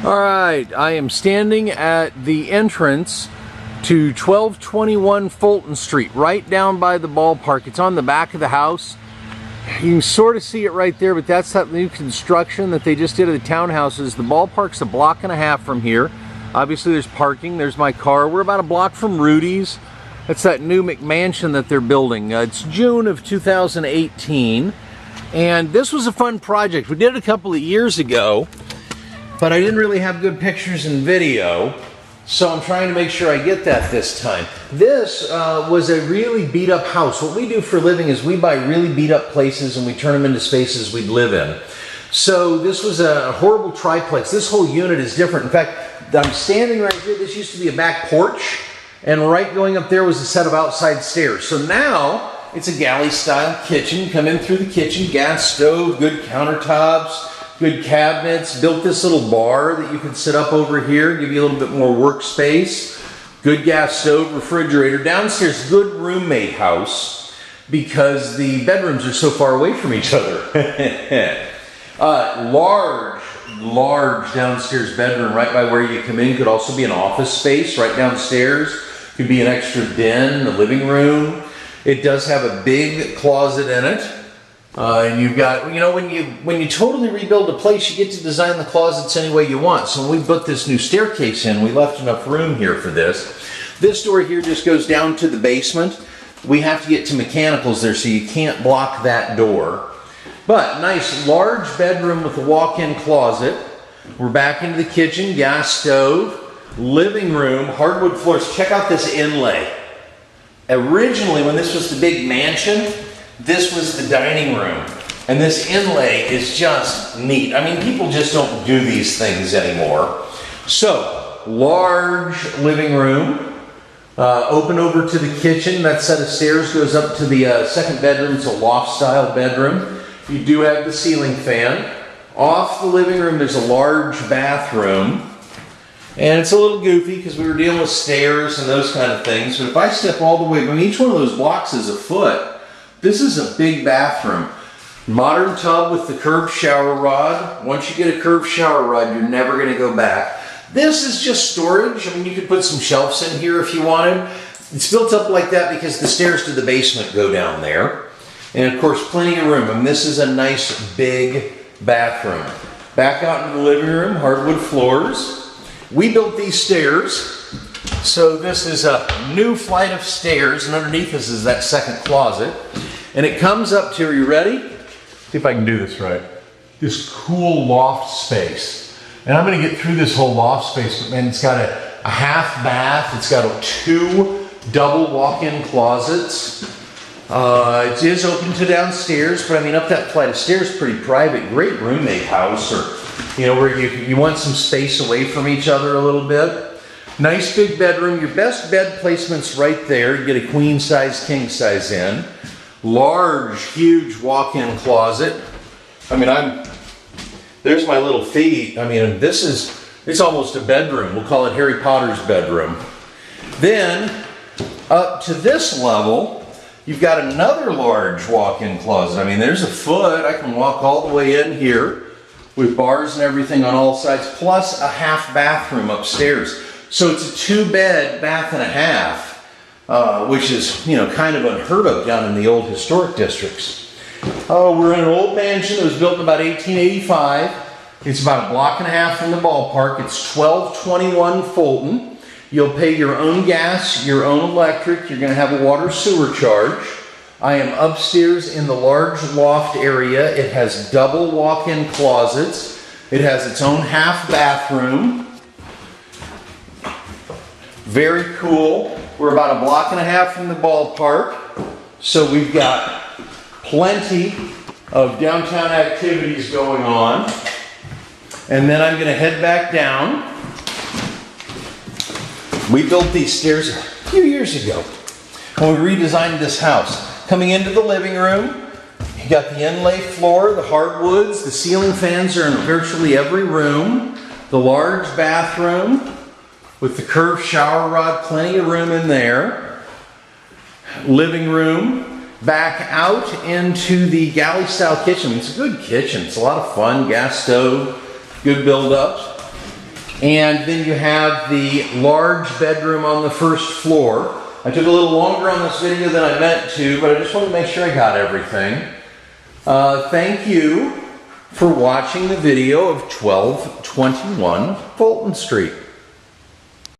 All right, I am standing at the entrance to 1221 Fulton Street, right down by the ballpark. It's on the back of the house. You can sort of see it right there, but that's that new construction that they just did of the townhouses. The ballpark's a block and a half from here. Obviously there's parking, there's my car. We're about a block from Rudy's. That's that new McMansion that they're building. It's June of 2018. And this was a fun project. We did it a couple of years ago, but I didn't really have good pictures and video, so I'm trying to make sure I get that this time. This was a really beat up house. What we do for a living is we buy really beat up places and we turn them into spaces we'd live in. So this was a horrible triplex. This whole unit is different. In fact, I'm standing right here. This used to be a back porch, and right going up there was a set of outside stairs. So now it's a galley style kitchen. Come in through the kitchen, gas stove, good countertops, good cabinets. Built this little bar that you can sit up over here, give you a little bit more workspace. Good gas stove, refrigerator. Downstairs, good roommate house because the bedrooms are so far away from each other. Large downstairs bedroom right by where you come in. Could also be an office space right downstairs. Could be an extra den, the living room. It does have a big closet in it. And you've got, you know, when you totally rebuild a place, you get to design the closets any way you want. So when we put this new staircase in, we left enough room here for this. This door here just goes down to the basement. We have to get to mechanicals there, so you can't block that door. But nice large bedroom with a walk-in closet. We're back into the kitchen, gas stove, living room, hardwood floors. Check out this inlay. Originally, when this was the big mansion, this was the dining room, and this inlay is just neat. I mean, people just don't do these things anymore. So, large living room, open over to the kitchen. That set of stairs goes up to the second bedroom. It's a loft-style bedroom. You do have the ceiling fan. Off the living room, there's a large bathroom. And it's a little goofy because we were dealing with stairs and those kind of things. But if I step all the way, I mean, each one of those blocks is a foot. This is a big bathroom. Modern tub with the curved shower rod. Once you get a curved shower rod, you're never going to go back. This is just storage. I mean, you could put some shelves in here if you wanted. It's built up like that because the stairs to the basement go down there. And of course, plenty of room. And this is a nice big bathroom. Back out into the living room, hardwood floors. We built these stairs. So this is a new flight of stairs, and underneath this is that second closet. And it comes up to, are you ready? See if I can do this right. This cool loft space. And I'm gonna get through this whole loft space, but man, it's got a half bath. It's got two double walk-in closets. It is open to downstairs, but I mean, up that flight of stairs, pretty private. Great roommate house, or you know, where you want some space away from each other a little bit. Nice big bedroom. Your best bed placement's right there. You get a queen size, king size in. Large, huge walk-in closet. I mean, there's my little feet. I mean, it's almost a bedroom. We'll call it Harry Potter's bedroom. Then, up to this level, you've got another large walk-in closet. I mean, there's a foot. I can walk all the way in here with bars and everything on all sides, plus a half bathroom upstairs. So it's a two-bed bath and a half, which is, you know, kind of unheard of down in the old historic districts. We're in an old mansion that was built in about 1885. It's about a block and a half from the ballpark. It's 1221 Fulton. You'll pay your own gas, your own electric. You're going to have a water sewer charge. I am upstairs in the large loft area. It has double walk-in closets. It has its own half bathroom. Very cool. We're about a block and a half from the ballpark. So we've got plenty of downtown activities going on. And then I'm going to head back down. We built these stairs a few years ago when we redesigned this house. Coming into the living room, you got the inlay floor, the hardwoods, the ceiling fans are in virtually every room. The large bathroom with the curved shower rod, plenty of room in there. Living room, back out into the galley style kitchen. It's a good kitchen. It's a lot of fun. Gas stove, good build-ups. And then you have the large bedroom on the first floor. I took a little longer on this video than I meant to, but I just wanted to make sure I got everything. Thank you for watching the video of 1221 Fulton Street.